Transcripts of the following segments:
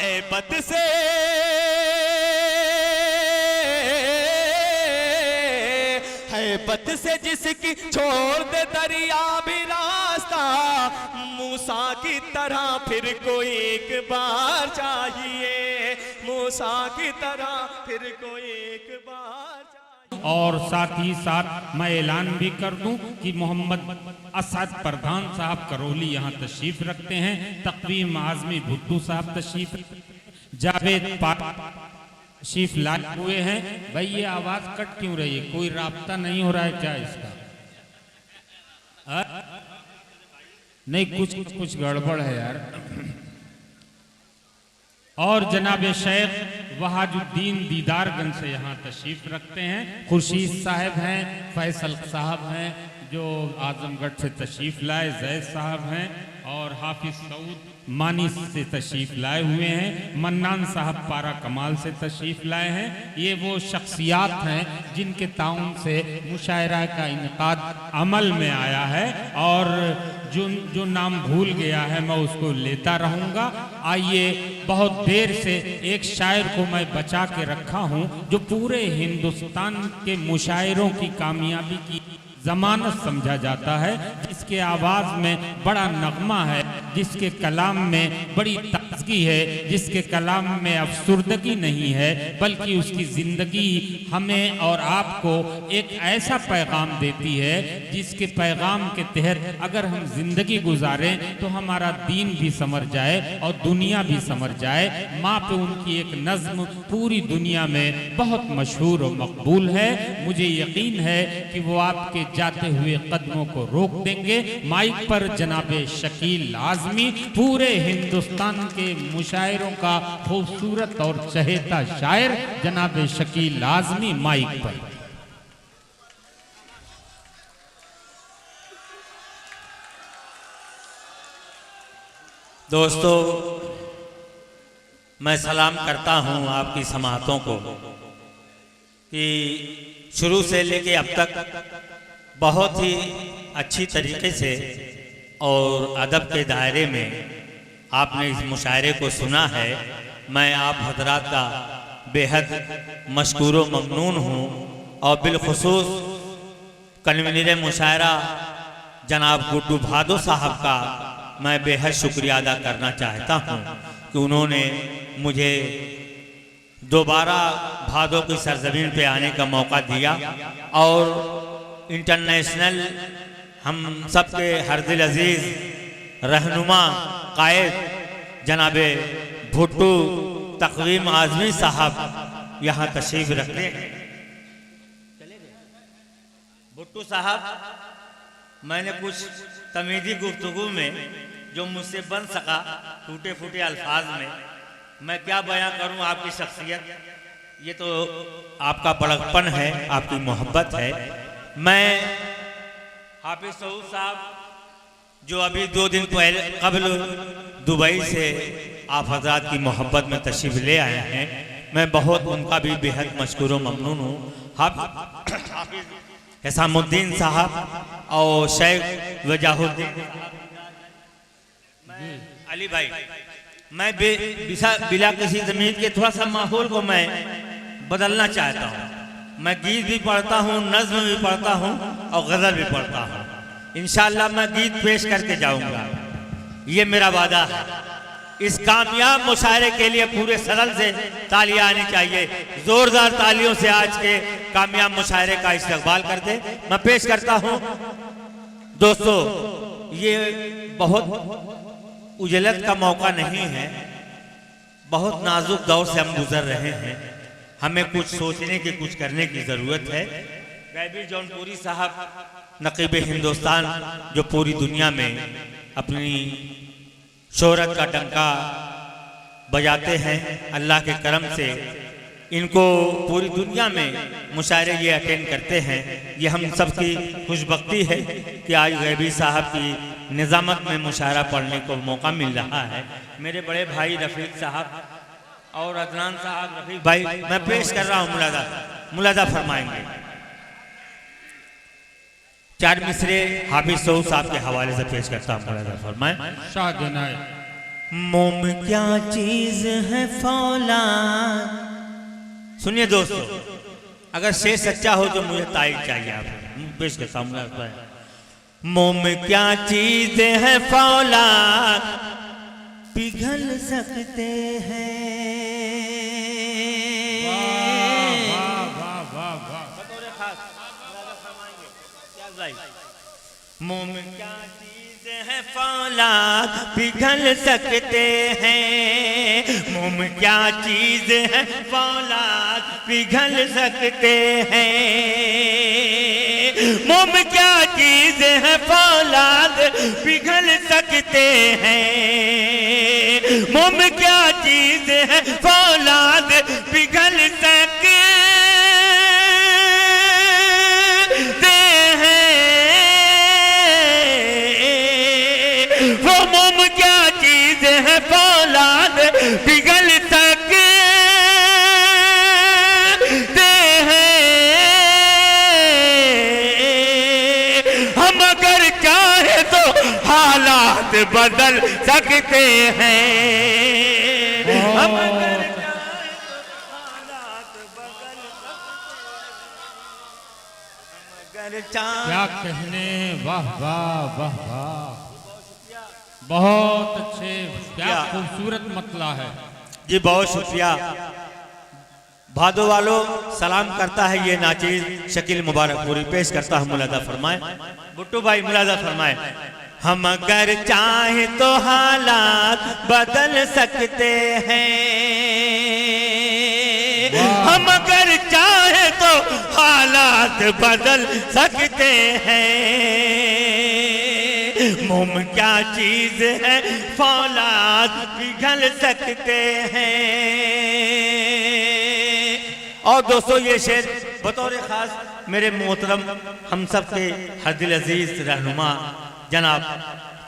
हैबत से हैबत से जिसकी छोड़ दे दरिया भी रास्ता, मूसा की तरह फिर कोई एक बार चाहिए, मूसा की तरह फिर कोई एक बार चाहिए। और साथ ही साथ मैं ऐलान भी कर दूं कि मोहम्मद असद प्रधान साहब करौली यहाँ तशरीफ रखते हैं, तकवीम आजमी भुट्टू साहब तशरीफ, जावेद तशरीफ लाए हुए हैं। भाई ये आवाज कट क्यों रही है, कोई राब्ता नहीं हो रहा है क्या इसका? नहीं कुछ गड़बड़ है यार। और जनाब शेख वहाजुद्दीन दीदारगंज से यहाँ तशरीफ रखते हैं, खुर्शीद साहब हैं, फैसल साहब हैं जो आजमगढ़ से तशरीफ लाए, जैद साहब हैं और हाफिज सऊद मानी से तशरीफ लाए हुए हैं, मन्नान साहब पारा कमाल से तशरीफ लाए हैं। ये वो शख्सियात हैं जिनके ताउन से मुशायरा का इनकाद अमल में आया है और जो नाम भूल गया है मैं उसको लेता रहूँगा। आइए, बहुत देर से एक शायर को मैं बचा के रखा हूँ जो पूरे हिंदुस्तान के मुशायरों की कामयाबी की जमानत समझा जाता है, जिसके आवाज़ में बड़ा नगमा है, जिसके कलाम में बड़ी ताजगी है, जिसके कलाम में अफसुर्दगी नहीं है, बल्कि उसकी ज़िंदगी हमें और आपको एक ऐसा पैगाम देती है जिसके पैगाम के तहत अगर हम जिंदगी गुजारें तो हमारा दीन भी समझ जाए और दुनिया भी समझ जाए। माँ पे उनकी एक नज्म पूरी दुनिया में बहुत मशहूर और मकबूल है। मुझे यकीन है कि वो आपके जाते हुए कदमों को रोक देंगे। माइक पर जनाबे शकील आजमी, पूरे हिंदुस्तान के मुशायरों का खूबसूरत और चहेता शायर जनाबे शकील आजमी माइक पर। दोस्तों, मैं सलाम करता हूं आपकी समातों को कि शुरू से लेके अब तक बहुत ही अच्छी तरीके से और अदब के दायरे में आपने इस मुशायरे को सुना है। मैं आप हजरात का बेहद मशकूर व ममनून हूँ और बिलखुसूस कन्वीनर मुशायरा जनाब गुड्डू भादो साहब का मैं बेहद शुक्रिया अदा करना चाहता हूँ कि उन्होंने मुझे दोबारा भादो की सरजमीन पे आने का मौका दिया और इंटरनेशनल हम सबके हरदिल अजीज रहनुमा कायद जनाबे भुट्टू तकवीम आजमी साहब यहाँ तशरीफ रखते हैं। भुट्टू साहब, मैंने कुछ तमीदी गुफ्तगू में जो मुझसे बन सका टूटे फूटे अल्फाज में मैं क्या बयां करूं आपकी शख्सियत, ये तो आपका बड़कपन है, आपकी मोहब्बत है। मैं हाफिज सऊद साहब जो अभी 2 दिन पहले कबल दुबई से आप हजरात की मोहब्बत में तशरीफ ले आए हैं, मैं बहुत उनका भी बेहद मशकूर व ममनून हूँ। हाफिज हिसामुद्दीन साहब और शेख वजाहुद्दीन अली भाई, मैं बिला किसी जमीन के थोड़ा सा माहौल को मैं बदलना चाहता हूँ। मैं गीत भी पढ़ता हूँ, नज्म भी पढ़ता हूँ और गज़ल भी पढ़ता हूँ। इंशाअल्लाह मैं गीत पेश करके जाऊँगा, ये मेरा वादा है। इस कामयाब मुशायरे के लिए पूरे सदन से तालियां आनी चाहिए। जोरदार तालियों से आज के कामयाब मुशायरे का इस्तकबाल कर दे। मैं पेश करता हूँ। दोस्तों, ये बहुत उजलत का मौका नहीं है, बहुत नाजुक दौर से हम गुजर रहे हैं। हमें कुछ सोचने की, कुछ करने की जरूरत है। गैबी जौनपुरी साहब नकीब हिंदुस्तान जो पूरी दुनिया में अपनी शोहरत का डंका बजाते हैं, अल्लाह के करम से इनको पूरी दुनिया में मुशायरे ये अटेंड करते हैं। ये हम सबकी खुशबख्ती है कि आज गैबी साहब की निज़ामत में मुशायरा पढ़ने को मौका मिल रहा है। मेरे बड़े भाई रफ़ीक साहब और अदनान साहब, रफ़ीक भाई, मैं पेश कर रहा हूँ, मुलादा फरमाएंगे। 4 मिसरे हाफिज सऊद साहब के हवाले से पेश करता हूँ, मुलादा फरमाएं। मोम क्या चीज है फौलाद। सुनिए दोस्तों, अगर शेर सच्चा हो तो मुझे तारीफ चाहिए। आप पेश के सामने आता है। मोम क्या चीज है फौलाद, पिघल सकते हैं। मोम क्या चीज है फौलाद, पिघल सकते हैं। मोम क्या चीज है फौलाद, पिघल सकते हैं। मोम क्या चीज है फौलाद, पिघल सकते हैं। मोम क्या चीज है फौलाद, पिघल सकते हैं। वो मोम क्या चीज है फौलाद, पिघल सकते हैं। हम अगर चाहे तो हालात बदल सकते हैं। हम अगर चाहे तो हालात बदल सकते हैं। क्या कहने, वाह वाह वाह वाह, बहुत अच्छे, क्या खूबसूरत मतला है जी। बहुत शुक्रिया। भादो वालों सलाम करता है ये नाचीज शकील मुबारकपुरी। पेश करता हूँ, मुलादा फरमाए बुट्टू भाई, मुलादा फरमाए। हम अगर चाहे तो हालात बदल सकते हैं। हम अगर चाहे तो हालात बदल सकते हैं। मोम क्या चीज है फौलाद, पिघल सकते हैं। और दोस्तों, ये शेर बतौर खास मेरे मोहतरम हम सब के हर दिल अजीज रहनुमा जनाब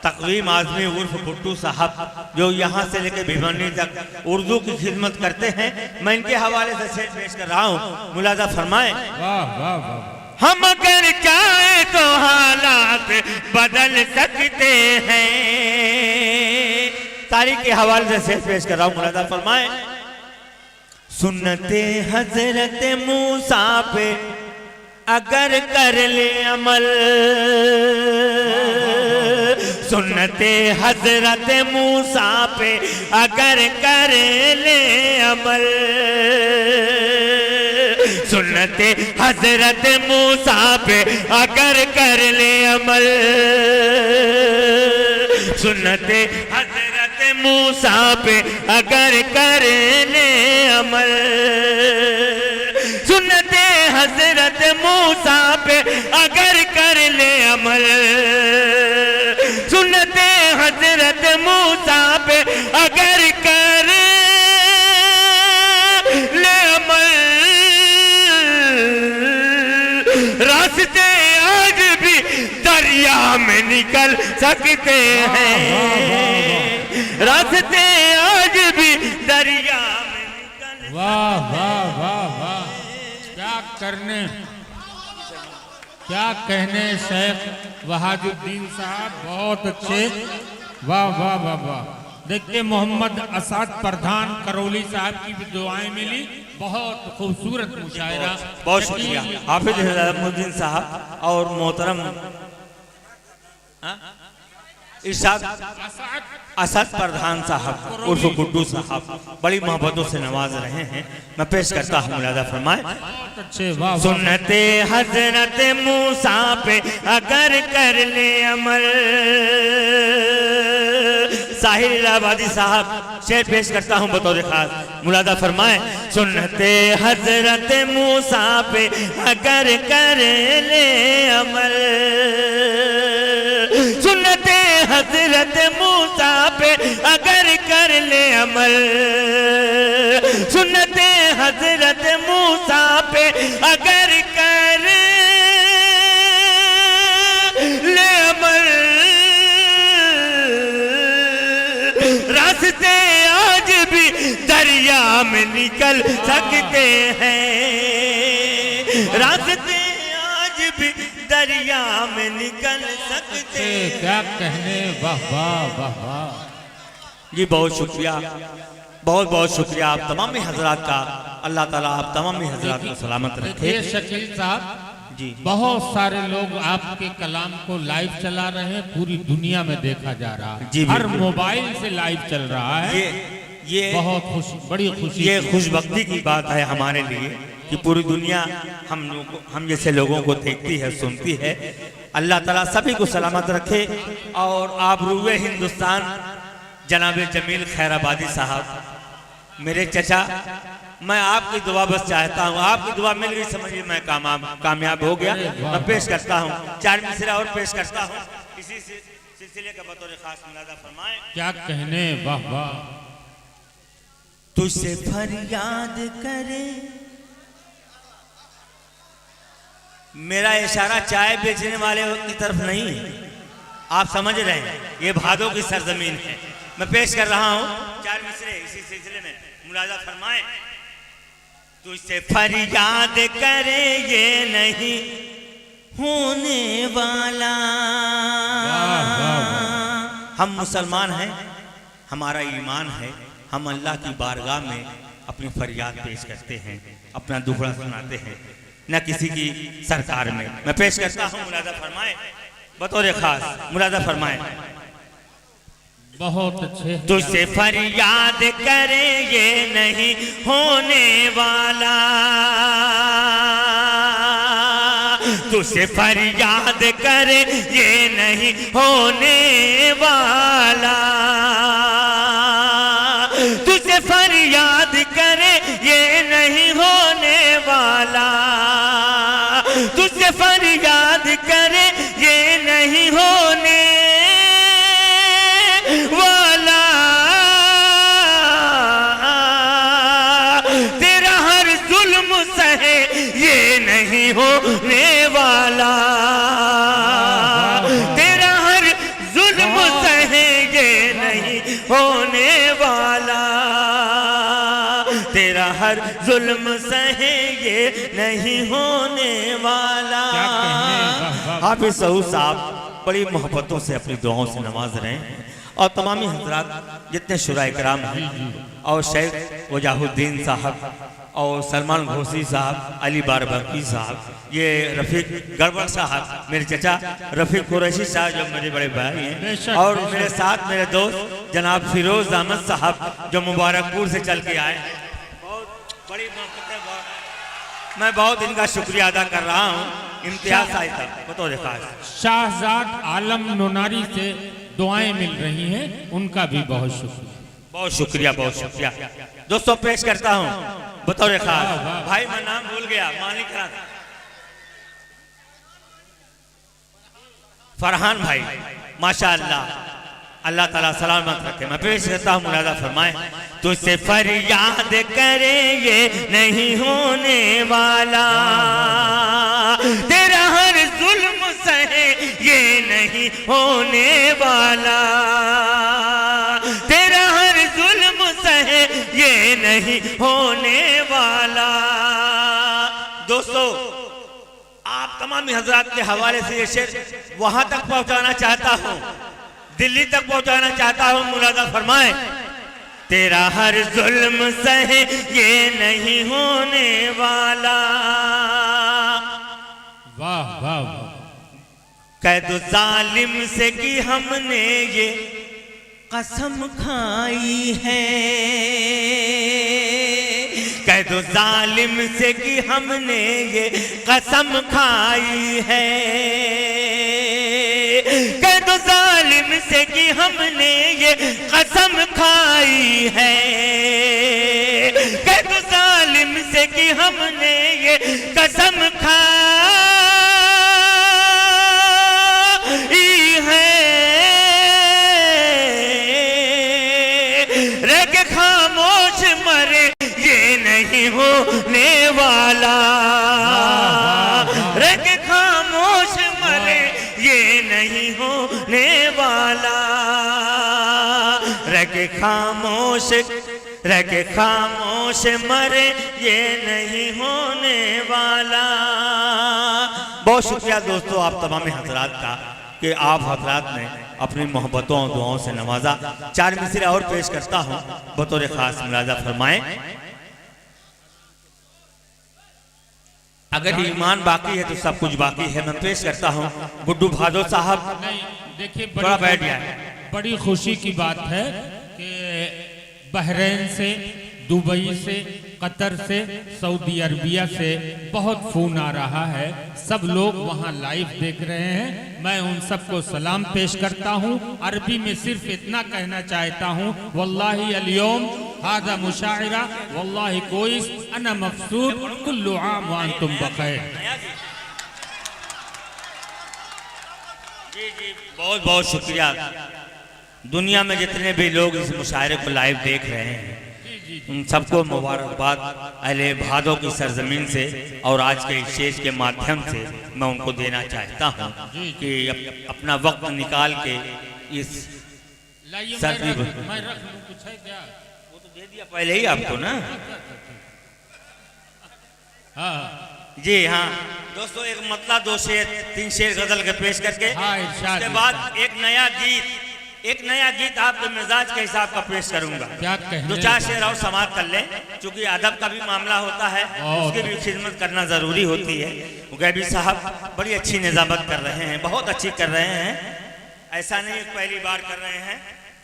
तकवीम आजमी उर्फ भुट्टू साहब, जो यहाँ से लेकर भिवानी तक उर्दू की खिदमत करते हैं, मैं इनके हवाले से शेर पेश कर रहा हूँ। मुलादा फरमाए। वाह वाह वाह। हम अगर चाहे तो हालात बदल सकते हैं। तारीख के हवाले से शेर पेश कर रहा हूँ। मुलादा फरमाए। सुन्नते हजरत मूसा पे अगर कर ले अमल, सुन्नते हजरत मूसा पे अगर कर ले अमल। सुन्नते हजरत मूसा पे अगर कर ले अमल। सुन्नते हजरत मूसा पे अगर कर ले अमल। सुन्नते हजरत मूसा पे अगर कर ले अमल। सुन्नते हजरत मूसा पे अगर कर ले अमल। रास्ते आज भी दरिया में निकल सकते हैं। रास्ते आज भी दरिया में निकल। वाह वाह वाह वाह, क्या कहने शेख वहाजुद्दीन साहब, बहुत अच्छे। वाह वाह वाह वाह। देखिए मोहम्मद असद प्रधान करौली साहब की भी दुआएं मिली, बहुत खूबसूरत मुशायरा। बहुत शुक्रिया हाफिज हिदायतुद्दीन साहब और मोहतरम इरशाद असद प्रधान साहब उर्फ गुड्डू साहब, बड़ी मोहब्बतों से नवाज रहे हैं। मैं पेश करता हूँ, मुलादा फरमाए। सुन्नते हजरत मूसा पे अगर कर ले अमल। साहिर इलाहाबादी साहब शेर पेश करता हूँ बतौर खास। मुलादा फरमाए। सुन्नते हजरत मूसा पे अगर कर ले अमल। सुन्नते हजरत मूसा पे अगर कर ले अमल। सुन्नते हजरत मूसा पे अगर कर ले अमल। रास्ते आज भी दरिया में निकल सकते हैं। रास्ते आज भी दरिया में निकल सकते। क्या कहने, वाह वाह वाह वाह। जी बहुत शुक्रिया, बहुत बहुत शुक्रिया आप तमाम हजरात का। अल्लाह ताला आप तमाम हजरात को सलामत रखे। देखिए शकील साहब जी बहुत सारे लोग आपके कलाम को लाइव चला रहे हैं, पूरी दुनिया में देखा जा रहा है। जी, हर बिल्कुल। मोबाइल से लाइव चल रहा है। ये बहुत खुशी, बड़ी खुशी ये की खुशबख्ती की बात है हमारे लिए कि पूरी दुनिया हम जैसे लोगों को देखती है, सुनती है। अल्लाह ताला सभी को सलामत रखे। और आबरूए हिंदुस्तान जनाब जमील खैराबादी साहब, मेरे चचा, मैं आपकी दुआ बस चाहता हूँ। आपकी दुआ मिल गई, समझिए मैं कामयाब हो गया। मैं पेश करता हूँ 4 मिसरा और पेश करता हूँ इसी सिलसिले का बतौर खास मुलादा फरमाएं। क्या कहने, वाह वाह। तुझसे फरियाद करे, मेरा इशारा चाय बेचने वाले की तरफ नहीं है, आप समझ रहे हैं, ये भादों की सरजमीन है। मैं पेश कर रहा हूँ 4 मिसरे इसी सिलसिले में, मुलाजा फरमाएं। तुझसे फरियाद करे ये नहीं होने वाला। हम मुसलमान हैं, हमारा ईमान है, हम अल्लाह की बारगाह में अपनी फरियाद पेश करते हैं, अपना दुखड़ा सुनाते हैं, न किसी की सरकार में। मैं पेश करता हूँ, मुलाजा फरमाएं, बतौर खास मुलाजा फरमाएं। बहुत अच्छे। तुझसे फरियाद करे ये नहीं होने वाला, तुझसे फरियाद करे ये नहीं होने वाला, तुझसे फरियाद करे ये नहीं होने वाला, तुझसे फरियाद करे ये नहीं होने वाला। तेरा हर जुल्म सहे ये नहीं होने वाला, तेरा हर जुल्म सहे ये नहीं होने वाला, तेरा हर जुल्म सहे ये नहीं होने वाला। क्या कहने, वाह वाह। हाफिज सऊद साहब बड़ी मोहब्बतों से अपनी दुआओं से नवाज रहे हैं। और तमामी हजरात जितने शुरा इकराम हैं, और शेख वजाहुद्दीन साहब और सलमान घोसी साहब, अली बारबकी साहब, ये रफ़ीक गड़बड़ साहब, मेरे चचा रफ़ीक कुरैशी साहब जो मेरे बड़े भाई हैं, और मेरे साथ मेरे दोस्त जनाब फिरोज अहमद साहब जो मुबारकपुर से चल के आए। बहुत बड़ी मोहब्बत है, मैं बहुत इनका शुक्रिया अदा कर रहा हूँ। इम्तियाज साहब बतौर खास शाहजाद आलम नोनारी से दुआएं मिल रही हैं, उनका भी बहुत शुक्रिया। बहुत शुक्रिया, बहुत शुक्रिया। दोस्तों पेश करता हूँ बतौर खास, भाई मैं नाम भूल गया, मालिक फरहान भाई, माशाअल्लाह, अल्लाह ताला सलामत रखे। मैं पेश करता हूँ, मुलाजा फरमाएं। तुझसे फरियाद करे ये नहीं होने वाला, तेरा हर जुल्म सहे ये नहीं होने वाला, तेरा हर जुल्म सहे ये नहीं होने वाला। दोस्तों आप तमाम हजरात के हवाले से ये शेर वहां तक पहुंचाना चाहता हूं, दिल्ली तक पहुंचाना चाहता हूं। मुलाजा फरमाएं। तेरा हर जुल्म सहे ये नहीं होने वाला। वाह वाह वाह। कैद जालिम से कि हमने ये कसम खाई है, कैद जालिम से कि हमने ये कसम खाई है, कैद जालिम से कि हमने ये कसम खाई है, कैद जालिम से कि हमने ये कसम खाई है। रह के खामोश मरे ये नहीं होने वाला, रह के खामोश मरे ये नहीं होने वाला, रह के खामोश, रह के खामोश मरे ये नहीं होने वाला। बहुत शुक्रिया दोस्तों आप तमाम हजरात का। कि आप हजरात ने अपनी मोहब्बतों और दुआओं से नवाजा। 4 मिसरे और पेश करता हूँ, बतौर खास मुलाजा फरमाएं। अगर ईमान बाकी है तो सब कुछ बाकी है। मैं पेश करता हूँ गुड्डू भादो साहब। नहीं, देखिए थोड़ा बैठ गया। बड़ी खुशी की बात है कि बहरीन से, दुबई से, कतर से, सऊदी अरबिया से बहुत फ़ोन आ रहा है। सब लोग वहाँ लाइव देख रहे हैं। मैं उन सबको सलाम पेश करता हूँ। अरबी में सिर्फ इतना कहना चाहता हूँ, वल्लाही अल-यौम हाज़ा मुशाइरा वल्लाही कोइस अना मफसूद कुल्लु आम व अंतुम बखैर। जी जी, बहुत बहुत शुक्रिया। दुनिया में जितने भी लोग इस मुशायरे को लाइव देख रहे हैं, उन सबको मुबारकबाद अहले भादों की सरजमीन से और आज के शेष के माध्यम से मैं उनको देना चाहता हूँ कि अपना वक्त निकाल के इस सर्दी मैं रख लूं, कुछ है क्या? वो तो दे दिया पहले ही आपको ना। हाँ जी हाँ दोस्तों, एक मतला 2 शेर 3 शेर गजल के पेश करके हाँ, इरशाद, उसके बाद एक नया गीत आपके मिजाज के हिसाब का पेश करूंगा। क्या कहने 2-4 शेर और समाप्त कर लें, क्योंकि अदब का भी मामला होता है, उसकी भी खिदमत करना जरूरी होती है। गैबी साहब बड़ी अच्छी निजामत कर रहे हैं, बहुत अच्छी कर रहे हैं, ऐसा नहीं पहली बार कर रहे हैं।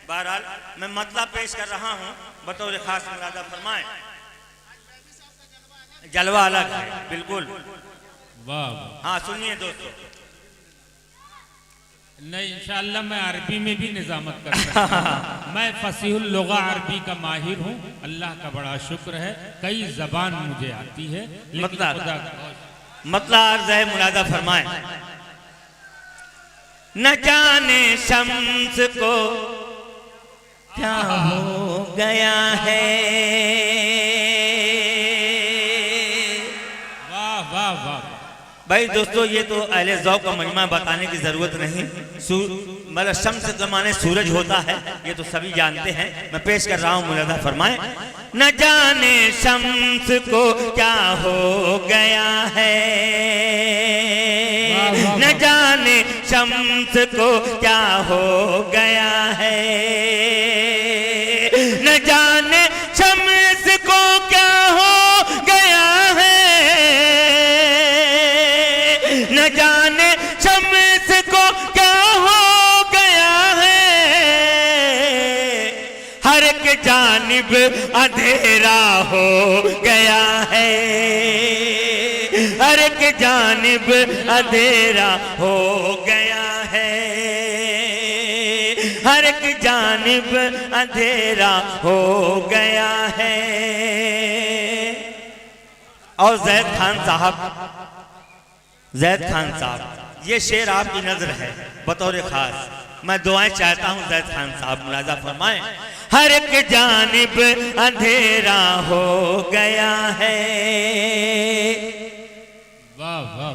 बहरहाल मैं मतला पेश कर रहा हूँ, बतौर खास मुरादा फरमाएं। जलवा अलग है बिल्कुल। वाह। हाँ सुनिए दोस्तों। नहीं, इंशाअल्लाह मैं अरबी में भी निजामत कर सकता हूँ। मैं फसीहुल लुगा अरबी का माहिर हूँ, अल्लाह का बड़ा शुक्र है। कई जबान मुझे आती है, मतला अर्ज है, मुलादा फरमाएं। न जाने शम्स को क्या हो गया है। वाह वाह वाह। भाई दोस्तों, ये तो अहले ज़ौक़ का मजमा बताने की जरूरत नहीं। मतलब शम्स के माने सूरज होता है, ये तो सभी जानते हैं। मैं पेश कर रहा हूँ, मुलादा फरमाएं। न जाने शम्स को क्या हो गया है, न जाने शम्स को क्या हो गया है, न जाने शम्स को क्या हो गया है, न जाने शम्स को क्या हो गया है। हर एक जानिब अंधेरा हो गया है, हर एक जानिब अंधेरा हो गया है, हर एक जानिब अंधेरा हो गया है। और ज़ैद खान साहब, ये शेर आपकी नजर है बतौर खास। मैं दुआएं चाहता हूँ ज़ैद खान साहब, मुलाजा फरमाएं। हर एक जानिब अंधेरा हो गया है,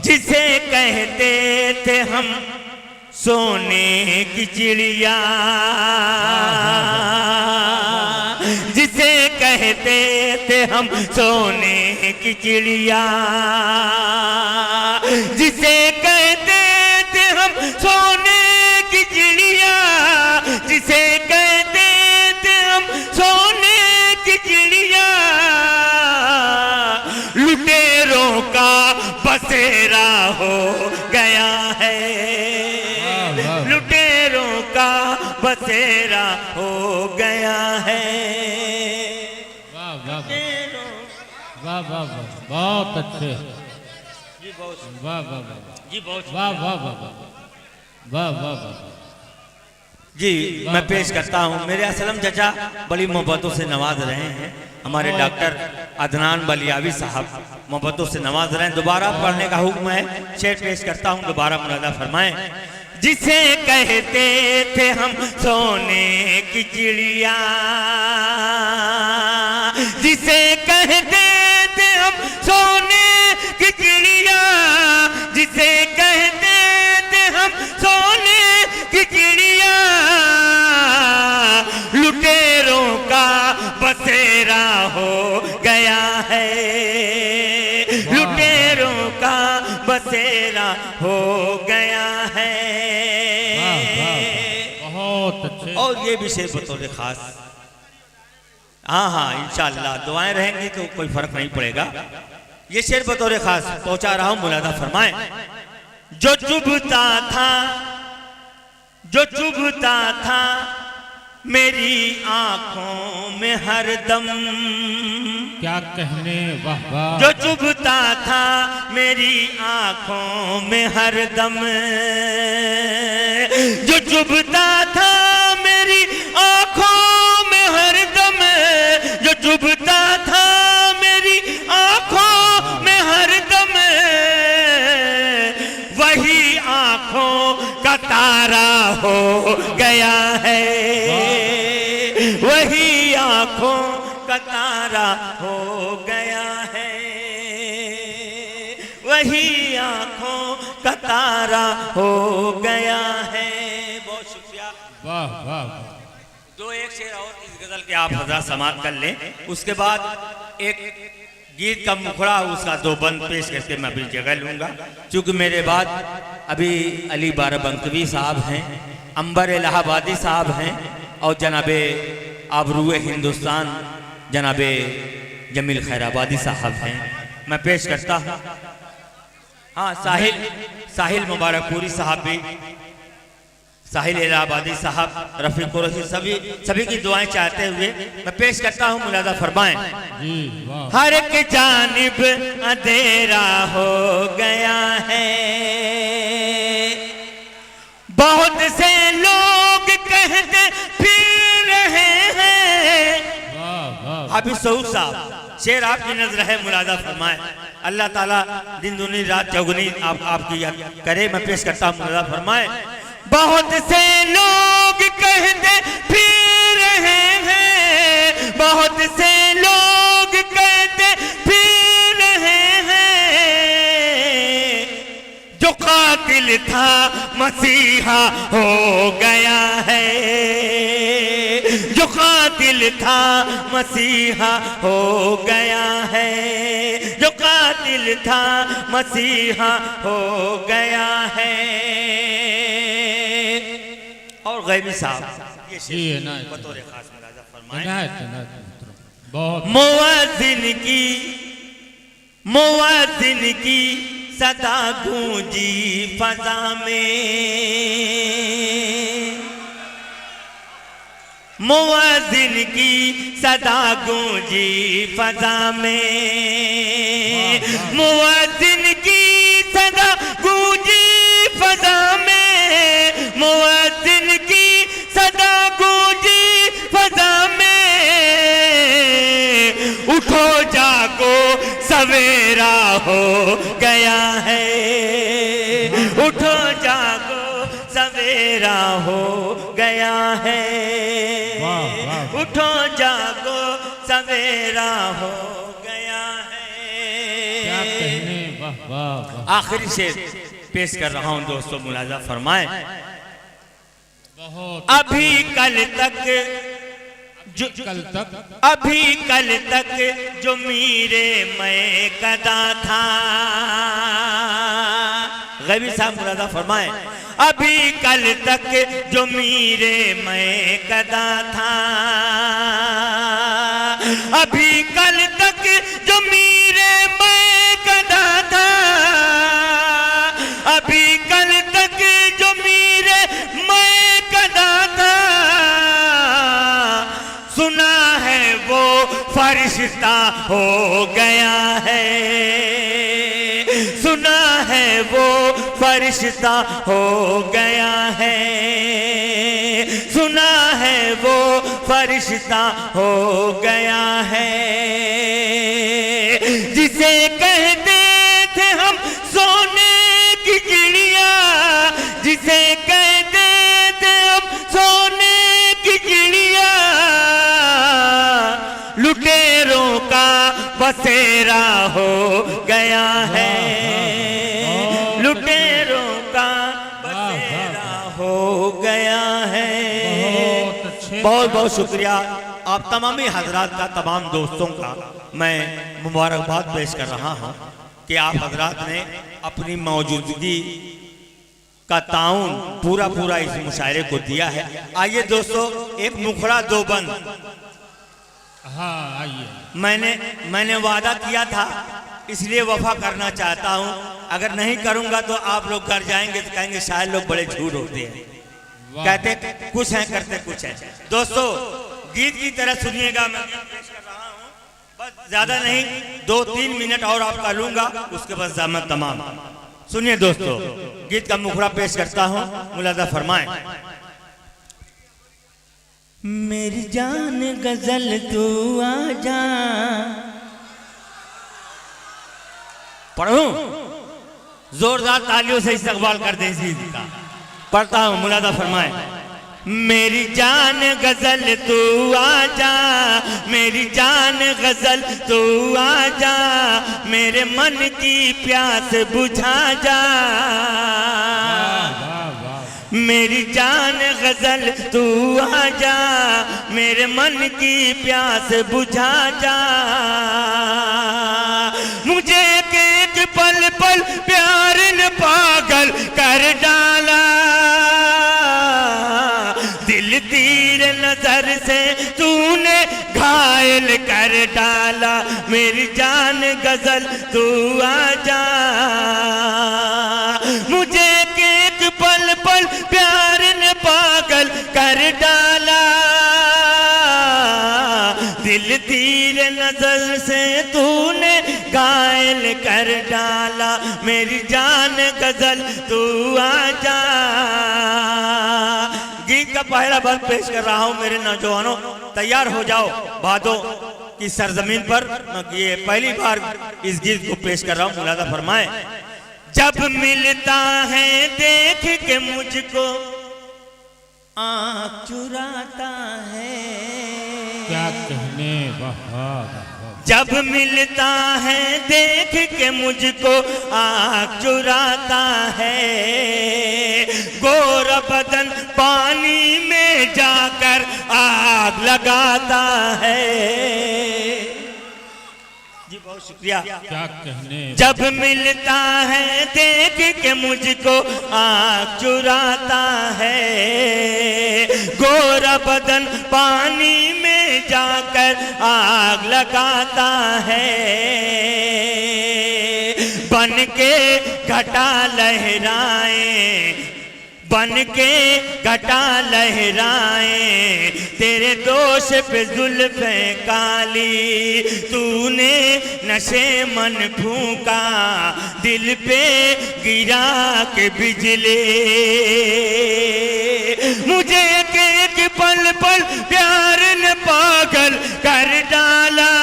जिसे कहते थे हम सोने की चिड़िया, जिसे कहते थे हम सोने की चिड़िया, जिसे कहते थे हम सोने की चिड़िया, जिसे कहते थे हम सोने की चिड़िया, लुटेरों का बसेरा हो गया है, लुटेरों का बसेरा हो गया है। वाह वाह वाह वाह वाह, बहुत अच्छे। जी बहुत, वाह वाह वाह जी बहुत, वाह वाह वाह वाह वाह वाह। जी मैं पेश करता हूँ। मेरे असलम चचा बड़ी मोहब्बतों से नवाज रहे हैं। हमारे डॉक्टर अदनान बलियावी साहब मोहब्बतों से नवाज रहे हैं। दोबारा पढ़ने का हुक्म है, शेर पेश करता हूँ, दोबारा मुलादा फरमाएं। जिसे कहते थे हम सोने की चिड़िया, जिसे कहते थे हम सोने की चिड़िया, जिसे कहते थे हम सोने की चिड़िया, लुटेरों का बसेरा हो गया है, लुटेरों का बसेरा हो गया है। और ये भी शेर बतौर खास, हाँ हाँ इंशाअल्लाह दुआएं रहेंगी तो कोई फर्क नहीं पड़ेगा। ये शेर बतौर खास पहुंचा रहा हूं, मुलादा फरमाएं। जो चुभता था मेरी आंखों में हरदम, क्या कहने वाह वाह। जो चुभता था मेरी आंखों में हरदम, जो चुभता था मेरी आंखों में हरदम, जो चुभता था मेरी आंखों में हरदम, वही आंखों का तारा हो गया है, वही आंखों का तारा हो गया है, वही आंखों का तारा हो गया है। बहुत शुक्रिया। वाह वाह। दो एक शेर और इस गजल के आप हजरत समाप्त कर लें, उसके बाद एक गीत का मुखड़ा उसका दो बंद पेश करके मैं अभी जगह लूंगा, क्योंकि मेरे बाद अभी अली बाराबंकवी साहब हैं, अंबर इलाहाबादी साहब हैं और जनाबे आबरूए हिंदुस्तान जनाबे जमील खैराबादी साहब हैं। मैं पेश करता हूँ। हाँ, साहिल मुबारकपुरी साहब भी, साहिल इलाहाबादी साहब, रफीक कुरैशी, सभी की दुआएं चाहते हुए मैं पेश करता हूँ, मुलादा फरमाएं। हर एक जानिब अंधेरा हो गया है, बहुत से लोग कहते फिर रहे हैं। हाफिज सऊद साहब, शेर आपकी नजर है, मुलादा फरमाएं। अल्लाह ताला दिन दुनी रात चौगुनी आपकी करे। मैं पेश करता हूँ, मुलादा फरमाएं। बहुत से लोग कहते फिर रहे हैं, बहुत से लोग कहते फिर रहे हैं, जो कातिल था मसीहा हो गया है, जो कातिल था मसीहा हो गया है, जो कातिल था मसीहा हो गया है। और गैबी साहब ये बतौर खास मुलाजा फरमाएं। मुअज्जिन की सदा गूंजी फजा में, मुअज्जिन की सदा गूंजी फजा में, मुअज्जिन की सदा गूंजी फजा में, मुअज्जिन की सदा गूंजी फजा में, उठो जागो सवेरा हो गया है, उठो जागो सवेरा हो गया है, उठो जागो सवेरा हो गया है। क्या कहने वाह वाह। आखिरी शेर पेश कर रहा हूं दोस्तों, मुलाजा फरमाएं। अभी कल तक जो मेरे मैं कदा था, गैबी साहब मुलाजा फरमाएं। अभी कल तक जो मेरे मैं कदा था, अभी कल तक जो मेरे मैं कदा था, अभी कल तक जो मेरे मैं कदा था, सुना है वो फरिश्ता हो गया है, सुना है वो फरिश्ता हो गया है, सुना है वो फरिश्ता हो गया है, जिसे कहते थे हम सोने की चिड़िया, जिसे कहते थे हम सोने की चिड़िया, लुटेरों का बसेरा हो गया है, लुटेरों का बसेरा हो गया है। बहुत बहुत शुक्रिया आप तमामी हजरात का, तमाम दोस्तों का मैं मुबारकबाद पेश कर रहा हूँ कि आप हजरात ने अपनी मौजूदगी का ताउन पूरा पूरा इस मुशायरे को दिया है। आइए दोस्तों, एक मुखड़ा दो बंद। हाँ आइए। मैंने वादा किया था, इसलिए वफा करना चाहता हूं। अगर नहीं करूंगा तो आप लोग घर जाएंगे तो कहेंगे शायद लोग बड़े झूठ होते हैं, कहते कुछ हैं करते कुछ हैं। दोस्तों गीत की तरह सुनिएगा, मैं पेश कर रहा हूं, बस ज्यादा नहीं 2-3 मिनट और आपका लूंगा, उसके बाद जहमत तमाम। सुनिए दोस्तों, गीत का मुखड़ा पेश करता हूं, मुलाजा फरमाएं। मेरी जान गजल तू आजा, पढ़ूं? जोरदार तालियों से इस्तकबाल कर दें इस गीत का। पढ़ता हूं, मुलाजा फरमाएं। मेरी जान गजल तू आजा, मेरी जान गजल तू आजा, मेरे मन की प्यास बुझा जा। मेरी जान गजल तू आजा, मेरे मन की प्यास बुझा जा। मुझे एक पल पल प्यार ने पागल कर डाला, दिल तीर नजर से तूने घायल कर डाला। मेरी जान गजल तू आजा, मुझे एक पल पल प्यार ने पागल कर डाला, दिल तीर नजर से तूने घायल कर डाला। मेरी जान गजल तू आजा। गीत का पहला बंद पेश कर रहा हूं। मेरे नौजवानों तैयार हो जाओ, भादों की सरजमीन पर ये पहली बार इस गीत को पेश कर रहा हूं, मुलाजा फरमाएं। जब मिलता है देख के मुझको आँख चुराता है, क्या कहने, वाह। जब मिलता है देख के मुझको आँख चुराता है, गोरा बदन पानी में जाकर आग लगाता है। जी बहुत शुक्रिया। क्या कहने। जब मिलता है देख के मुझको आँख चुराता है, गोरा बदन पानी में जाकर आग लगाता है। बन के घटा लहराए, बन के घटा लहराए, तेरे दोष पे जुल्फे काली, तूने नशे मन फूका, दिल पे गिरा के बिजली। मुझे एक पल पल प्यार ने पागल कर डाला,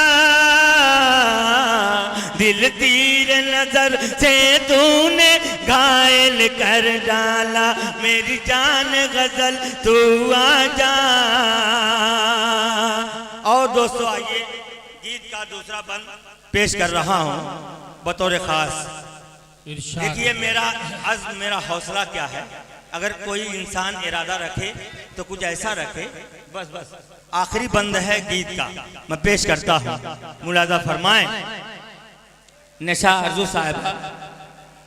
दिल तीर नजर से तूने घायल कर डाला। मेरी जान गजल तू आजा। और दोस्तों आइए, गीत का दूसरा बंद पेश कर रहा हूं बतौर खास। देखिए मेरा अज़्म, मेरा हौसला क्या है। अगर कोई इंसान इरादा रखे तो कुछ ऐसा रखे, बस आखिरी बंद है गीत का, मैं पेश करता हूं, मुलाजा फरमाएं। निशा अर्जू साहिबा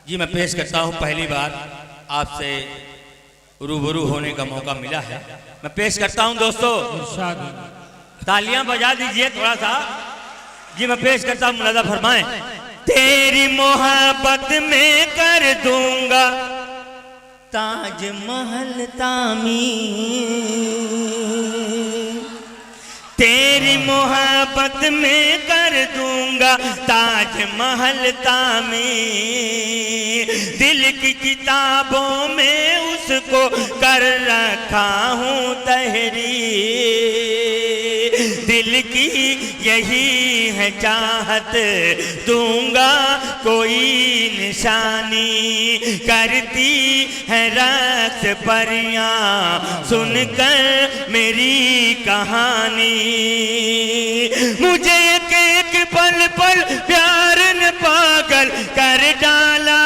जी, मैं पेश करता हूं। पहली बार आपसे रूबरू होने का मौका मिला है, मैं पेश करता हूं दोस्तों। तालियां बजा दीजिए थोड़ा सा। जी मैं पेश करता हूं, मुलाजा फरमाएं। तेरी मोहब्बत में कर दूंगा ताजमहल तामीर, तेरी मोहब्बत में कर दूंगा ताजमहल तामीर। दिल की किताबों में उसको कर रखा हूँ तहरीर। दिल की यही है चाहत, दूंगा कोई निशानी। करती है रक्स परियां सुनकर मेरी कहानी। मुझे एक पल पल प्यार ने पागल कर डाला,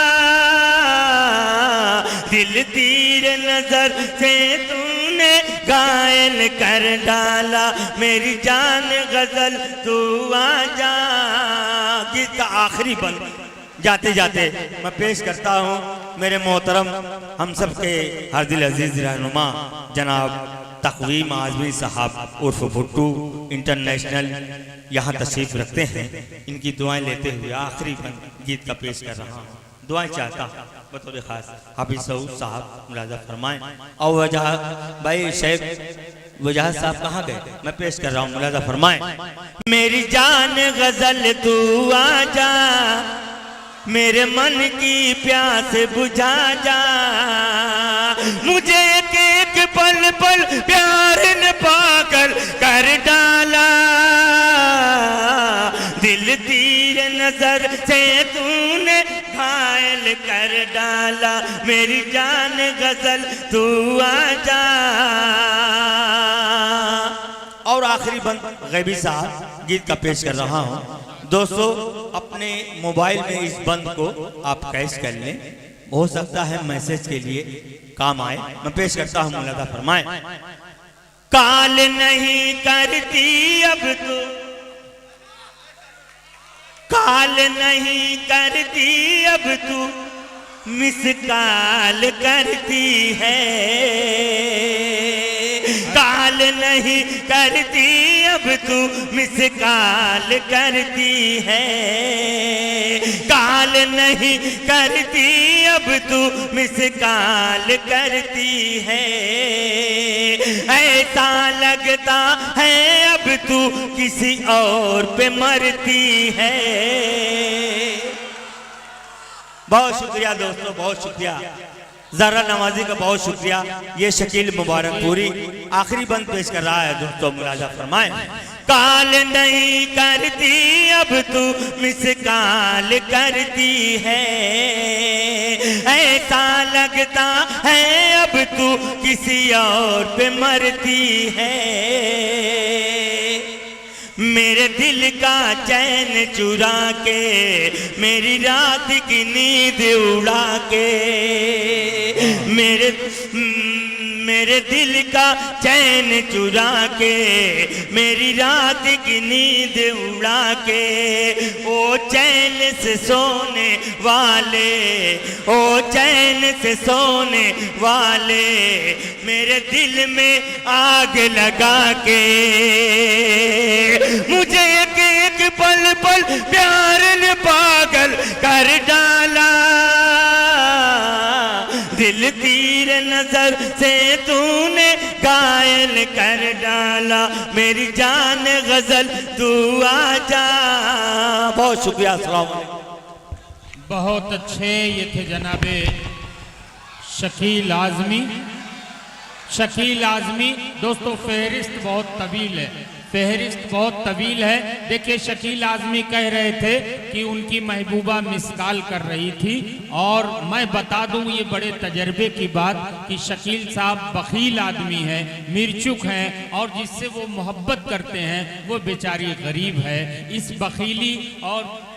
दिल तीर नजर से तूने घायल कर डाला। मेरी जान गजल तू आजा। गीत का आखिरी बंद जाते जाते मैं पेश करता हूँ मेरे मोहतरम हम सब के हर दिल अजीज रहनुमा जनाब तकवीम आज़मी साहब उर्फ भुट्टू इंटरनेशनल यहाँ तशरीफ़ रखते हैं। इनकी दुआएं लेते हुए आखिरी गीत का पेश कर रहा हूँ। दुआएं चाहता हूँ बतौर खास हाफिज़ सऊद साहब मुलाज़ा फरमाएं। और वजह भाई शेख वजह साहब कहाँ गए, मैं पेश कर रहा हूँ, मुलाज़ा फरमाएं। मेरी जान गजल तू आ जा, मेरे मन की प्यास बुझा जा, मुझे एक एक पल पल प्यार ने पागल कर डाला, दिल तेरे नजर से तूने घायल कर डाला, मेरी जान गजल तू आ जा। और आखिरी बंद गैबी साहब गीत का पेश कर रहा हूँ। दोस्तों अपने मोबाइल में इस बंद को आप कैश कर लें, हो सकता है मैसेज के लिए काम आए। मैं पेश करता हूँ, मुलाज़ा फरमाएं। काल नहीं करती अब तो, काल नहीं करती अब तू, मिस काल करती है, काल नहीं करती अब तू, मिस काल करती है, काल नहीं करती अब तू, मिस काल करती है, ऐसा लगता है अब तू किसी और पे मरती है। बहुत शुक्रिया दोस्तों, बहुत शुक्रिया। ज़रा नवाजी का बहुत शुक्रिया। ये शकील मुबारकपुरी आखिरी बंद पेश कर रहा है दोस्तों, मुलाज़ा फरमाएं। काल नहीं करती अब तू, मिस काल करती है, ऐसा लगता है अब तू किसी और पे मरती है, मेरे दिल का चैन चुरा के, मेरी रात की नींद उड़ा के, मेरे दिल का चैन चुरा के, मेरी रात की नींद उड़ा के, ओ चैन से सोने वाले, ओ चैन से सोने वाले, मेरे दिल में आग लगा के, मुझे एक एक पल पल प्यार ने पागल कर डाला, दिल तेरे नजर से तूने घायल कर डाला, मेरी जान गजल तू आ जा। बहुत शुक्रिया। अस्सलाम वालेकुम। बहुत अच्छे ये थे जनाबे शकील आज़मी। शकील आज़मी दोस्तों, फहरिस्त बहुत तवील है, फहरिस्त बहुत तवील है। देखिए शकील आज़मी कह रहे थे कि उनकी महबूबा मिसकाल कर रही थी, और मैं बता दूं ये बड़े तजर्बे की बात कि शकील साहब बखील आदमी है, मिर्चुक हैं, और जिससे वो मोहब्बत करते हैं वो बेचारी गरीब है। इस बखीली और